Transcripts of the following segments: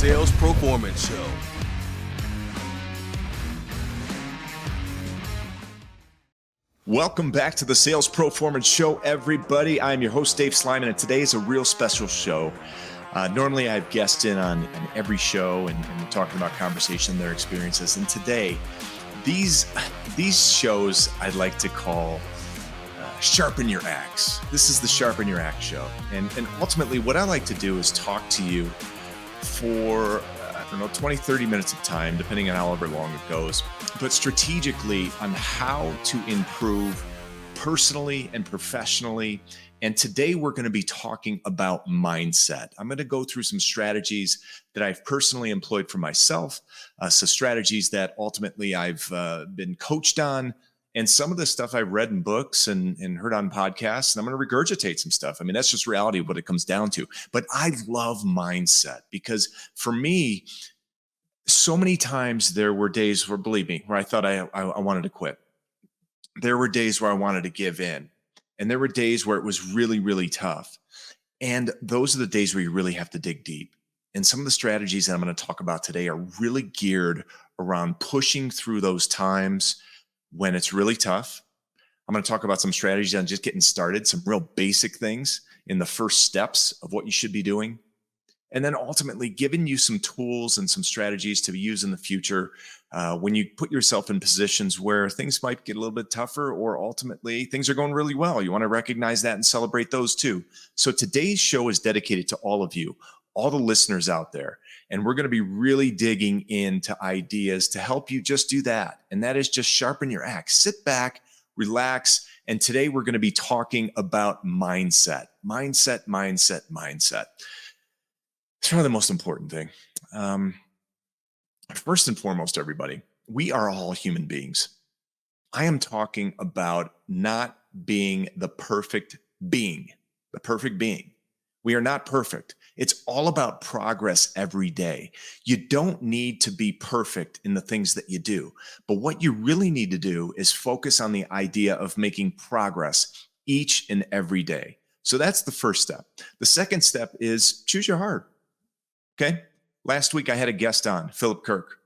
Sales Proformance Show. Welcome back to the Sales Proformance Show, everybody. I'm your host, Dave Sliman, and today is a real special show. Normally, I have guests in on every show, and we're talking about conversation, their experiences. And today, these shows I'd like to call Sharpen Your Axe. This is the Sharpen Your Axe show. And ultimately, what I like to do is talk to you for 20, 30 minutes of time, depending on however long it goes, but strategically on how to improve personally and professionally. And today we're going to be talking about mindset. I'm going to go through some strategies that I've personally employed for myself, some strategies that ultimately I've been coached on, and some of the stuff I've read in books and heard on podcasts, and I'm going to regurgitate some stuff. I mean, that's just reality of what it comes down to. But I love mindset because for me, so many times there were days where, believe me, where I thought I wanted to quit. There were days where I wanted to give in. And there were days where it was really, really tough. And those are the days where you really have to dig deep. And some of the strategies that I'm going to talk about today are really geared around pushing through those times when it's really tough. I'm going to talk about some strategies on just getting started, some real basic things in the first steps of what you should be doing. And then ultimately giving you some tools and some strategies to use in the future when you put yourself in positions where things might get a little bit tougher or ultimately things are going really well. You want to recognize that and celebrate those too. So today's show is dedicated to all of you, all the listeners out there. And we're going to be really digging into ideas to help you just do that. And that is just sharpen your axe. Sit back, relax. And today we're going to be talking about mindset. It's probably the most important thing. First and foremost, everybody, we are all human beings. I am talking about not being the perfect being. We are not perfect. It's all about progress every day. You don't need to be perfect in the things that you do. But what you really need to do is focus on the idea of making progress each and every day. So that's the first step. The second step is choose your heart. Okay. Last week I had a guest on, Philip Kirk.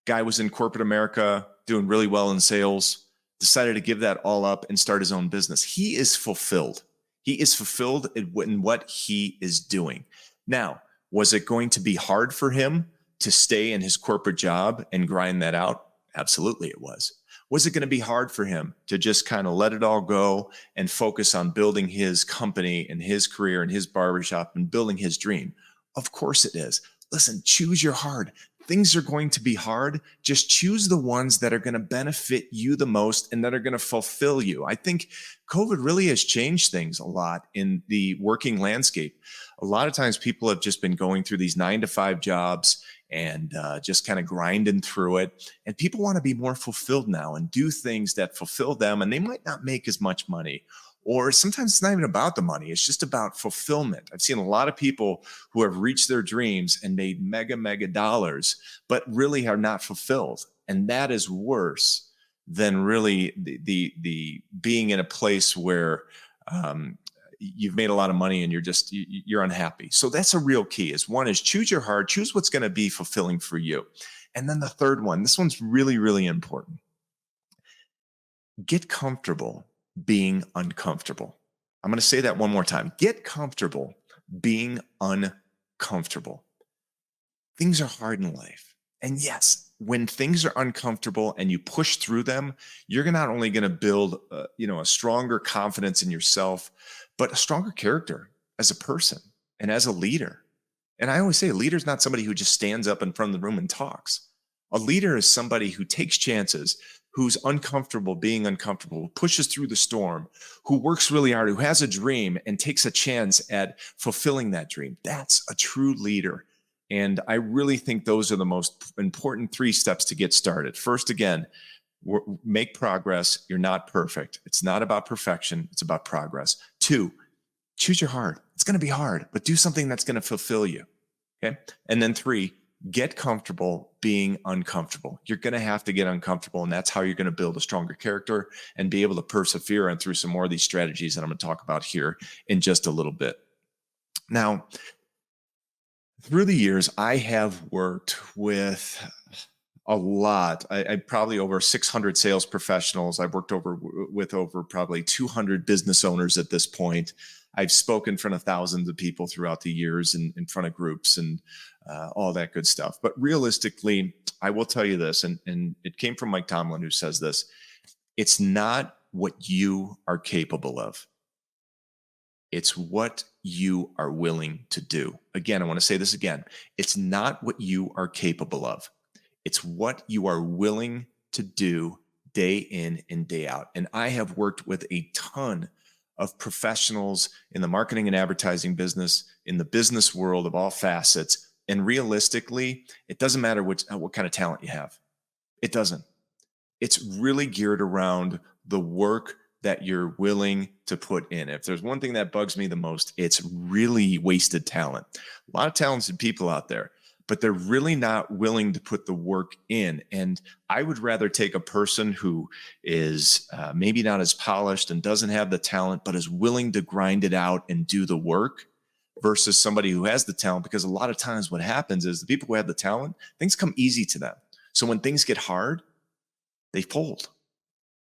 Guy was in corporate America, doing really well in sales, decided to give that all up and start his own business. He is fulfilled. He is fulfilled in what he is doing. Now, was it going to be hard for him to stay in his corporate job and grind that out? Absolutely it was. Was it going to be hard for him to just kind of let it all go and focus on building his company and his career and his barbershop and building his dream? Of course it is. Listen, choose your heart. Things are going to be hard. Just choose the ones that are going to benefit you the most and that are going to fulfill you. I think COVID really has changed things a lot in the working landscape. A lot of times people have just been going through these 9-to-5 jobs and just kind of grinding through it. And people want to be more fulfilled now and do things that fulfill them. And they might not make as much money. Or sometimes it's not even about the money. It's just about fulfillment. I've seen a lot of people who have reached their dreams and made mega dollars, but really are not fulfilled. And that is worse than really the being in a place where you've made a lot of money and you're unhappy. So that's a real key. One is choose your heart, choose what's going to be fulfilling for you. And then the third one, this one's really, really important. Get comfortable being uncomfortable. I'm going to say that one more time. Get comfortable being uncomfortable. Things are hard in life. And yes, when things are uncomfortable and you push through them, you're not only going to build a stronger confidence in yourself, but a stronger character as a person and as a leader. And I always say a leader is not somebody who just stands up in front of the room and talks. A leader is somebody who takes chances, who's uncomfortable being uncomfortable, who pushes through the storm, who works really hard, who has a dream and takes a chance at fulfilling that dream. That's a true leader. And I really think those are the most important 3 steps to get started. First, again, make progress. You're not perfect. It's not about perfection. It's about progress. 2, choose your heart. It's going to be hard, but do something that's going to fulfill you. Okay. And then 3, get comfortable being uncomfortable. You're going to have to get uncomfortable, and that's how you're going to build a stronger character and be able to persevere and through some more of these strategies that I'm going to talk about here in just a little bit. Now, Through the years, I have worked with a lot. I probably over 600 sales professionals. I've worked with over probably 200 business owners at this point. I've spoken in front of thousands of people throughout the years and in front of groups and all that good stuff. But realistically, I will tell you this, and it came from Mike Tomlin, who says this: it's not what you are capable of. It's what you are willing to do. Again, I want to say this again. It's not what you are capable of. It's what you are willing to do day in and day out. And I have worked with a ton of professionals in the marketing and advertising business, in the business world of all facets. And realistically, it doesn't matter what kind of talent you have. It doesn't. It's really geared around the work that you're willing to put in. If there's one thing that bugs me the most, it's really wasted talent. A lot of talented people out there, but they're really not willing to put the work in. And I would rather take a person who is maybe not as polished and doesn't have the talent, but is willing to grind it out and do the work versus somebody who has the talent. Because a lot of times what happens is the people who have the talent, things come easy to them. So when things get hard, they fold.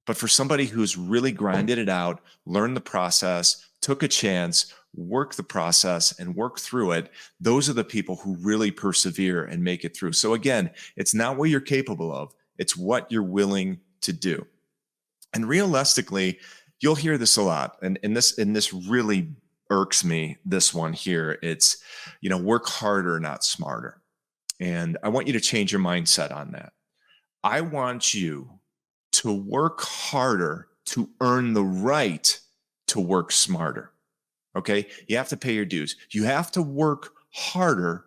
But for somebody who's really grinded it out, learned the process, took a chance, worked the process and worked through it, those are the people who really persevere and make it through. So again, it's not what you're capable of, it's what you're willing to do. And realistically, you'll hear this a lot. And this really irks me, this one here. It's, work harder, not smarter. And I want you to change your mindset on that. I want you to work harder to earn the right to work smarter. Okay. You have to pay your dues. You have to work harder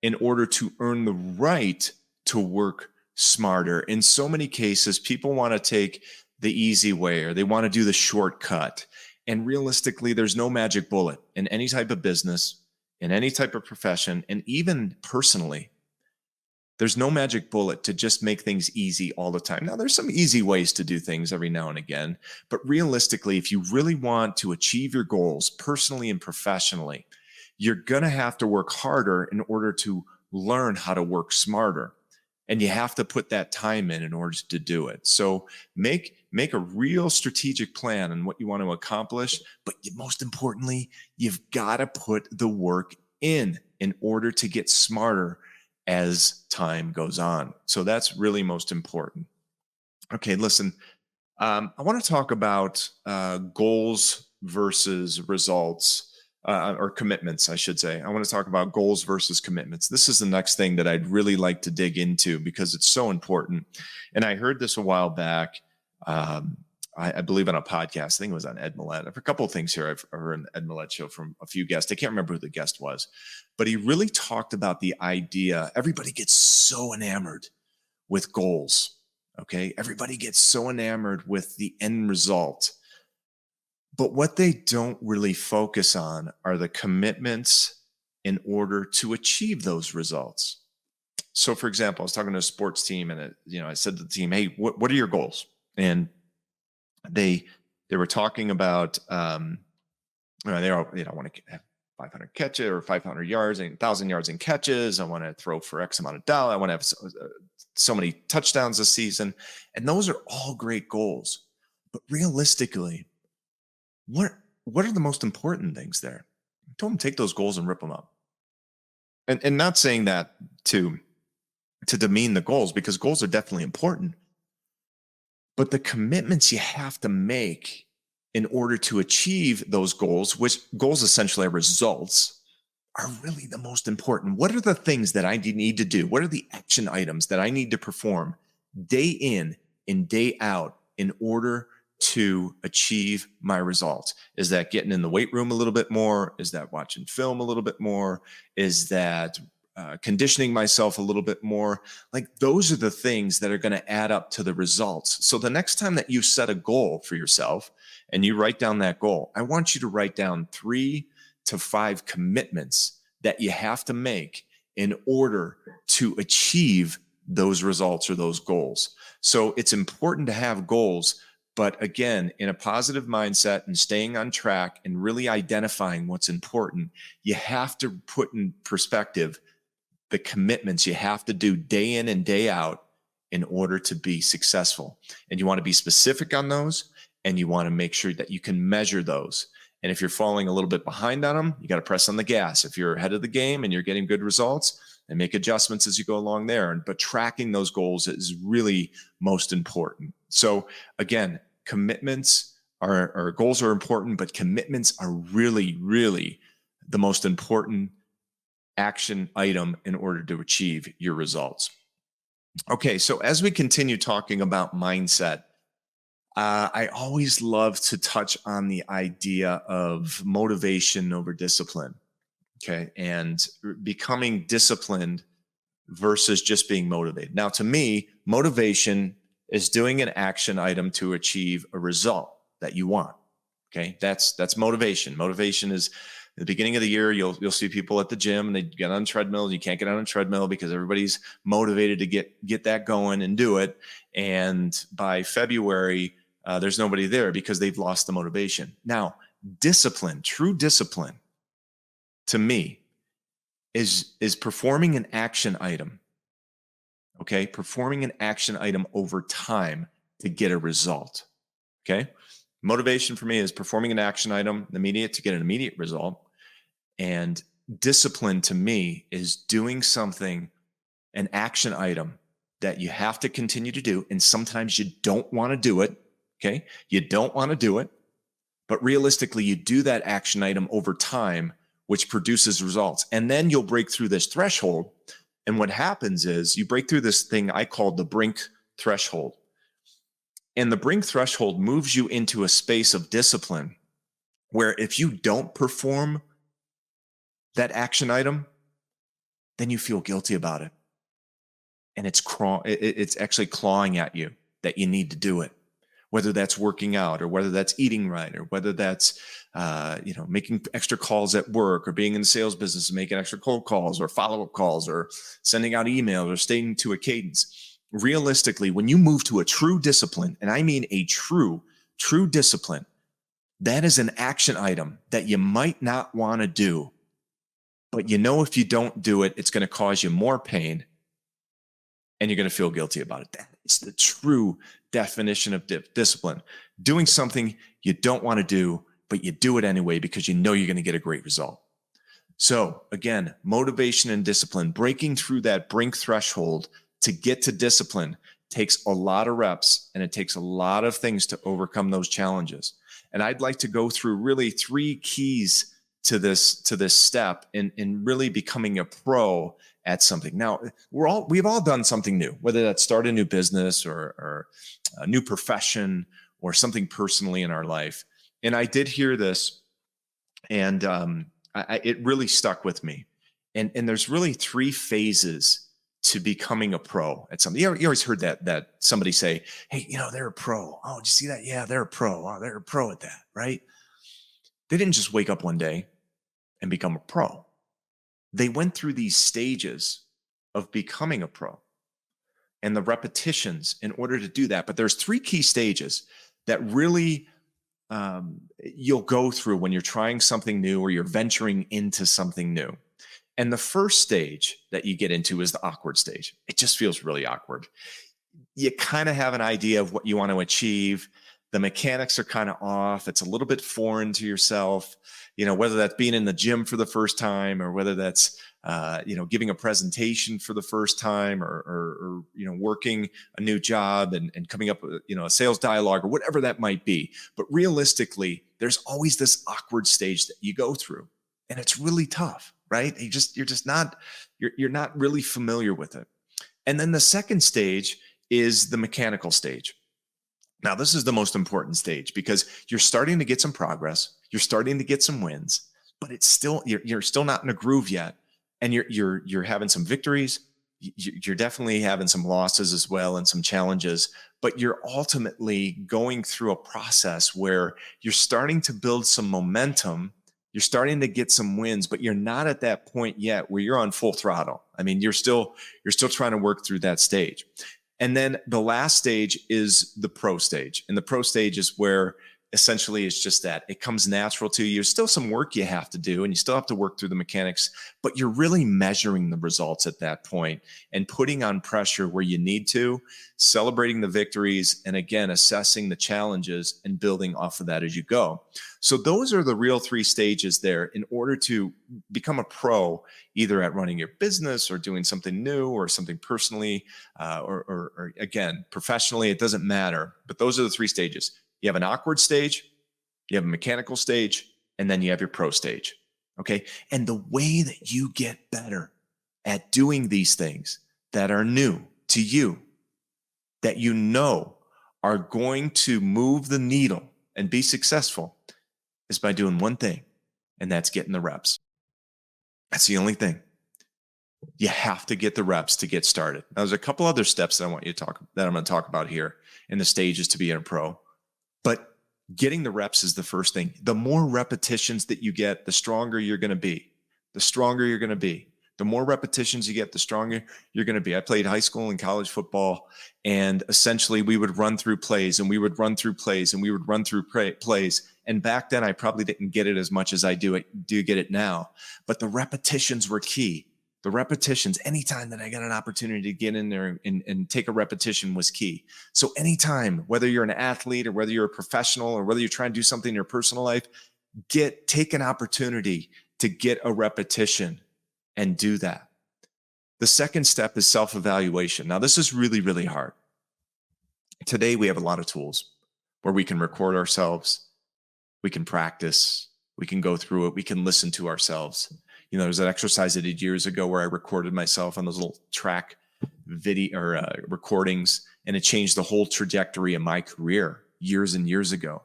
in order to earn the right to work smarter. In so many cases, people want to take the easy way or they want to do the shortcut. And realistically, there's no magic bullet in any type of business, in any type of profession, and even personally. There's no magic bullet to just make things easy all the time. Now, there's some easy ways to do things every now and again, but realistically, if you really want to achieve your goals personally and professionally, you're going to have to work harder in order to learn how to work smarter. And you have to put that time in order to do it. So make a real strategic plan on what you want to accomplish, but most importantly, you've got to put the work in order to get smarter as time goes on. So that's really most important. Okay, listen, I want to talk about goals versus results or commitments, I should say. I want to talk about goals versus commitments. This is the next thing that I'd really like to dig into because it's so important. And I heard this a while back. I believe on a podcast. I think it was on Ed Millett. A couple of things here I've heard on the Ed Millett show from a few guests. I can't remember who the guest was, but he really talked about the idea. Everybody gets so enamored with goals. Okay. Everybody gets so enamored with the end result. But what they don't really focus on are the commitments in order to achieve those results. So for example, I was talking to a sports team and I said to the team, hey, what are your goals? And they were talking about they all want to have 500 catches or 500 yards and 1,000 yards in catches. I want to throw for X amount of dollars. I want to have so many touchdowns this season, and those are all great goals. But realistically, what are the most important things there? I told them take those goals and rip them up, and not saying that to demean the goals, because goals are definitely important. But the commitments you have to make in order to achieve those goals, which goals essentially are results, are really the most important. What are the things that I need to do? What are the action items that I need to perform day in and day out in order to achieve my results? Is that getting in the weight room a little bit more? Is that watching film a little bit more? Is that conditioning myself a little bit more? Like, those are the things that are going to add up to the results. So the next time that you set a goal for yourself and you write down that goal, I want you to write down 3 to 5 commitments that you have to make in order to achieve those results or those goals. So it's important to have goals, but again, in a positive mindset and staying on track and really identifying what's important, you have to put in perspective the commitments you have to do day in and day out in order to be successful. And you want to be specific on those, and you want to make sure that you can measure those. And if you're falling a little bit behind on them, you got to press on the gas. If you're ahead of the game and you're getting good results, and make adjustments as you go along there. But tracking those goals is really most important. So again, commitments are goals are important, but commitments are really, really the most important action item in order to achieve your results. Okay, so as we continue talking about mindset, I always love to touch on the idea of motivation over discipline. Okay, and becoming disciplined versus just being motivated. Now, to me, motivation is doing an action item to achieve a result that you want. Okay, that's motivation. Motivation is at the beginning of the year, you'll see people at the gym and they get on treadmills. You can't get on a treadmill because everybody's motivated to get that going and do it. And by February, there's nobody there because they've lost the motivation. Now, discipline, true discipline, to me, is performing an action item. Okay, performing an action item over time to get a result. Okay, motivation for me is performing an action item immediate to get an immediate result, and discipline to me is doing something, an action item that you have to continue to do, and sometimes you don't want to do it. Okay, you don't want to do it, but realistically, you do that action item over time, which produces results. And then you'll break through this threshold. And what happens is you break through this thing I call the brink threshold. And the brink threshold moves you into a space of discipline where if you don't perform that action item, then you feel guilty about it. And it's actually clawing at you that you need to do it. Whether that's working out or whether that's eating right or whether that's, making extra calls at work or being in the sales business and making extra cold calls or follow-up calls or sending out emails or staying to a cadence. Realistically, when you move to a true discipline, and I mean a true discipline, that is an action item that you might not want to do, but if you don't do it, it's going to cause you more pain and you're going to feel guilty about it. That is the true definition of discipline. Doing something you don't want to do, but you do it anyway because you know you're going to get a great result. So again, motivation and discipline, breaking through that brink threshold to get to discipline takes a lot of reps and it takes a lot of things to overcome those challenges. And I'd like to go through really 3 keys to this step in really becoming a pro at something. Now, we've all done something new, whether that's start a new business or a new profession or something personally in our life. And I did hear this, and it really stuck with me. And there's really 3 phases to becoming a pro at something. You always heard that somebody say, "Hey, they're a pro. Oh, did you see that? Yeah, they're a pro. Oh, they're a pro at that," right? They didn't just wake up one day and become a pro. They went through these stages of becoming a pro and the repetitions in order to do that. But there's 3 key stages that really you'll go through when you're trying something new or you're venturing into something new. And the first stage that you get into is the awkward stage. It just feels really awkward. You kind of have an idea of what you want to achieve. The mechanics are kind of off. It's a little bit foreign to yourself, whether that's being in the gym for the first time or whether that's, giving a presentation for the first time or working a new job and coming up with, a sales dialogue or whatever that might be. But realistically, there's always this awkward stage that you go through and it's really tough, right? You're not really familiar with it. And then the second stage is the mechanical stage. Now, this is the most important stage because you're starting to get some progress. You're starting to get some wins, but it's still, you're still not in a groove yet. And you're having some victories. You're definitely having some losses as well and some challenges, but you're ultimately going through a process where you're starting to build some momentum. You're starting to get some wins, but you're not at that point yet where you're on full throttle. I mean, you're still trying to work through that stage. And then the last stage is the pro stage. And the pro stage is where essentially it's just that it comes natural to you. There's still some work you have to do, and you still have to work through the mechanics, but you're really measuring the results at that point and putting on pressure where you need to, celebrating the victories, and again, assessing the challenges and building off of that as you go. So those are the real 3 stages there in order to become a pro, either at running your business or doing something new or something personally, or again, professionally. It doesn't matter, but those are the 3 stages. You have an awkward stage, you have a mechanical stage, and then you have your pro stage. Okay. And the way that you get better at doing these things that are new to you, that you know are going to move the needle and be successful, is by doing one thing, and that's getting the reps. That's the only thing. You have to get the reps to get started. Now, there's a couple other steps that I'm going to talk about here in the stages to being a pro. But getting the reps is the first thing. The more repetitions that you get, the stronger you're going to be. The stronger you're going to be. The more repetitions you get, the stronger you're going to be. I played high school and college football, and essentially we would run through plays and we would run through plays and we would run through plays. And back then I probably didn't get it as much as I do get it now. But the repetitions were key. The repetitions, anytime that I got an opportunity to get in there and take a repetition, was key. So anytime, whether you're an athlete or whether you're a professional or whether you're trying to do something in your personal life, take an opportunity to get a repetition and do that. The second step is self-evaluation. Now, this is really, really hard. Today, we have a lot of tools where we can record ourselves, we can practice, we can go through it, we can listen to ourselves. There's an exercise I did years ago where I recorded myself on those little track video or recordings, and it changed the whole trajectory of my career years and years ago.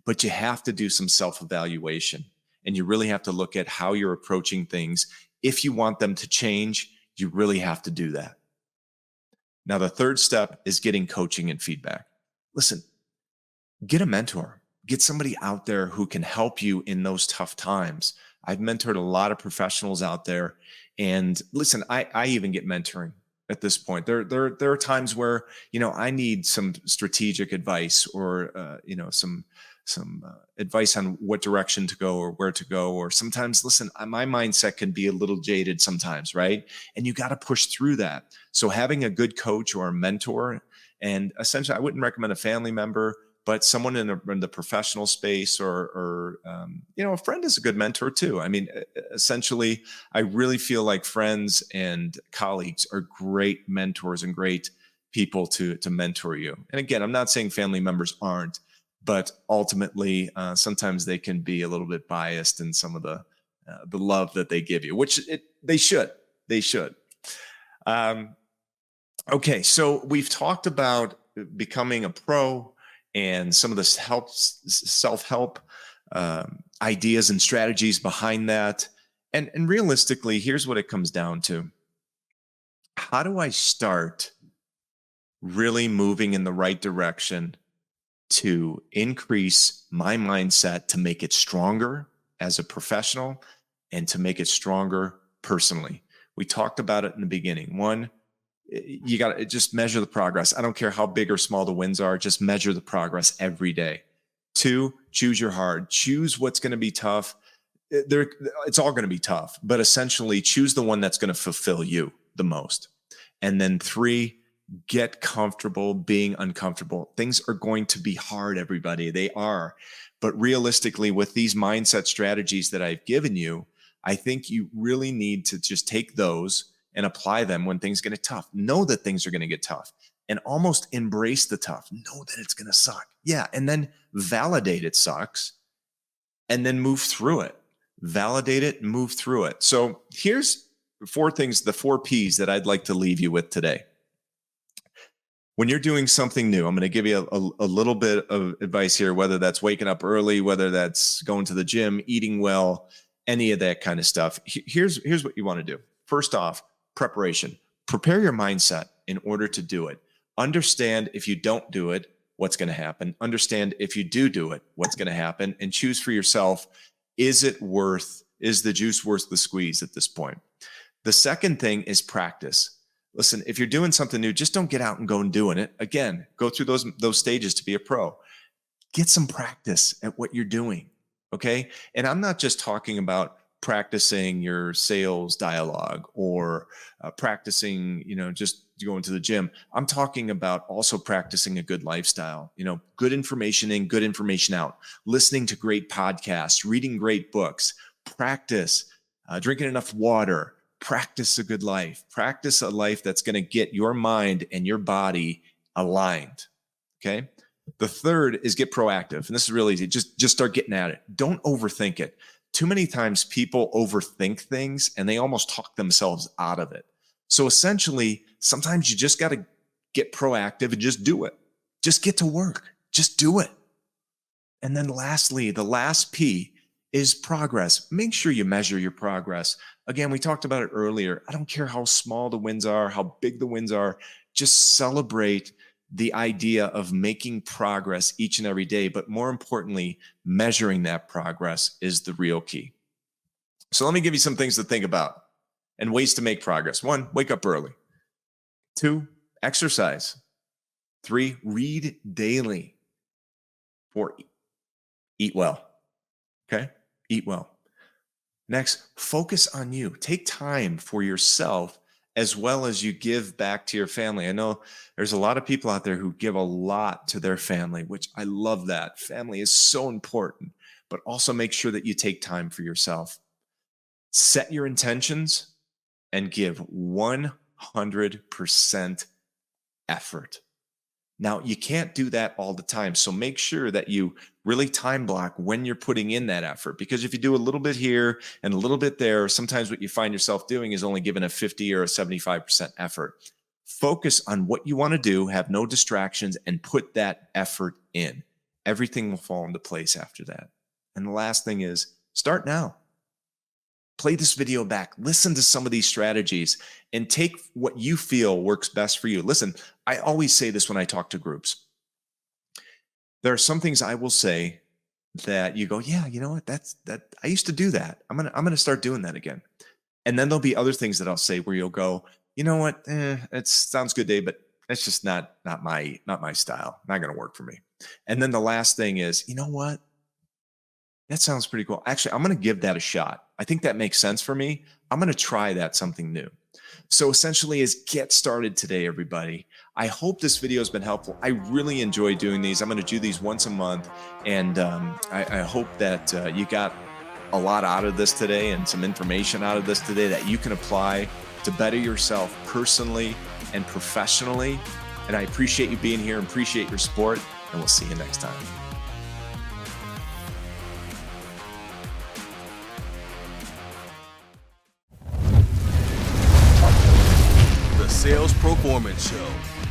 But you have to do some self-evaluation, and you really have to look at how you're approaching things. If you want them to change, you really have to do that. Now, the third step is getting coaching and feedback. Listen, get a mentor. Get somebody out there who can help you in those tough times. I've mentored a lot of professionals out there. And listen, I even get mentoring at this point. There are times where, I need some strategic advice or, some advice on what direction to go or where to go. Or sometimes, listen, my mindset can be a little jaded sometimes, right? And you got to push through that. So having a good coach or a mentor, and essentially I wouldn't recommend a family member, but someone in the professional space or a friend is a good mentor too. I mean, essentially, I really feel like friends and colleagues are great mentors and great people to mentor you. And again, I'm not saying family members aren't, but ultimately, sometimes they can be a little bit biased in some of the love that they give you, which they should. They should. Okay, so we've talked about becoming a pro and some of the self-help ideas and strategies behind that. And realistically, here's what it comes down to. How do I start really moving in the right direction to increase my mindset, to make it stronger as a professional and to make it stronger personally? We talked about it in the beginning. One, you got to just measure the progress. I don't care how big or small the wins are, just measure the progress every day. 2, choose your hard. Choose what's going to be tough. It's all going to be tough, but essentially choose the one that's going to fulfill you the most. And then 3, get comfortable being uncomfortable. Things are going to be hard, everybody. They are. But realistically, with these mindset strategies that I've given you, I think you really need to just take those and apply them when things get tough. Know that things are going to get tough and almost embrace the tough. Know that it's going to suck. Yeah. And then validate it sucks and then move through it. Validate it and move through it. So here's 4 things, the 4 P's that I'd like to leave you with today. When you're doing something new, I'm going to give you a little bit of advice here, whether that's waking up early, whether that's going to the gym, eating well, any of that kind of stuff. Here's what you want to do. First off, preparation. Prepare your mindset in order to do it. Understand if you don't do it, what's going to happen. Understand if you do it, what's going to happen, and choose for yourself, is the juice worth the squeeze at this point? The second thing is practice. Listen, if you're doing something new, just don't get out and go and doing it. Again, go through those stages to be a pro. get some practice at what you're doing. Okay. And I'm not just talking about practicing your sales dialogue or practicing, just going to the gym. I'm talking about also practicing a good lifestyle, good information in, good information out, listening to great podcasts, reading great books, practice drinking enough water, practice a good life, practice a life that's going to get your mind and your body aligned. Okay. The third is get proactive. And this is really easy. Just start getting at it. Don't overthink it. Too many times people overthink things and they almost talk themselves out of it. So essentially, sometimes you just got to get proactive and just do it. Just get to work. Just do it. And then lastly, the last P is progress. Make sure you measure your progress. Again, we talked about it earlier. I don't care how small the wins are, how big the wins are. Just celebrate the idea of making progress each and every day. But more importantly, measuring that progress is the real key. So let me give you some things to think about and ways to make progress. 1, wake up early. 2, exercise. 3, read daily. 4, eat well. Okay? Eat well. Next, focus on you. Take time for yourself as well as you give back to your family. I know there's a lot of people out there who give a lot to their family, which I love that. Family is so important, but also make sure that you take time for yourself. Set your intentions and give 100% effort. Now, you can't do that all the time. So make sure that you really time block when you're putting in that effort. Because if you do a little bit here and a little bit there, sometimes what you find yourself doing is only giving a 50 or a 75% effort. Focus on what you want to do, have no distractions, and put that effort in. Everything will fall into place after that. And the last thing is start now. Play this video back, listen to some of these strategies, and take what you feel works best for you. Listen, I always say this when I talk to groups. There are some things I will say that you go, yeah, you know what? That I used to do that. I'm gonna start doing that again. And then there'll be other things that I'll say where you'll go, you know what? It sounds good, Dave, but it's just not my style. Not gonna work for me. And then the last thing is, you know what? That sounds pretty cool. Actually, I'm going to give that a shot. I think that makes sense for me. I'm going to try that, something new. So essentially is get started today, everybody. I hope this video has been helpful. I really enjoy doing these. I'm going to do these once a month. And I hope that you got a lot out of this today and some information out of this today that you can apply to better yourself personally and professionally. And I appreciate you being here and appreciate your support. And we'll see you next time. Sales Proformance Show.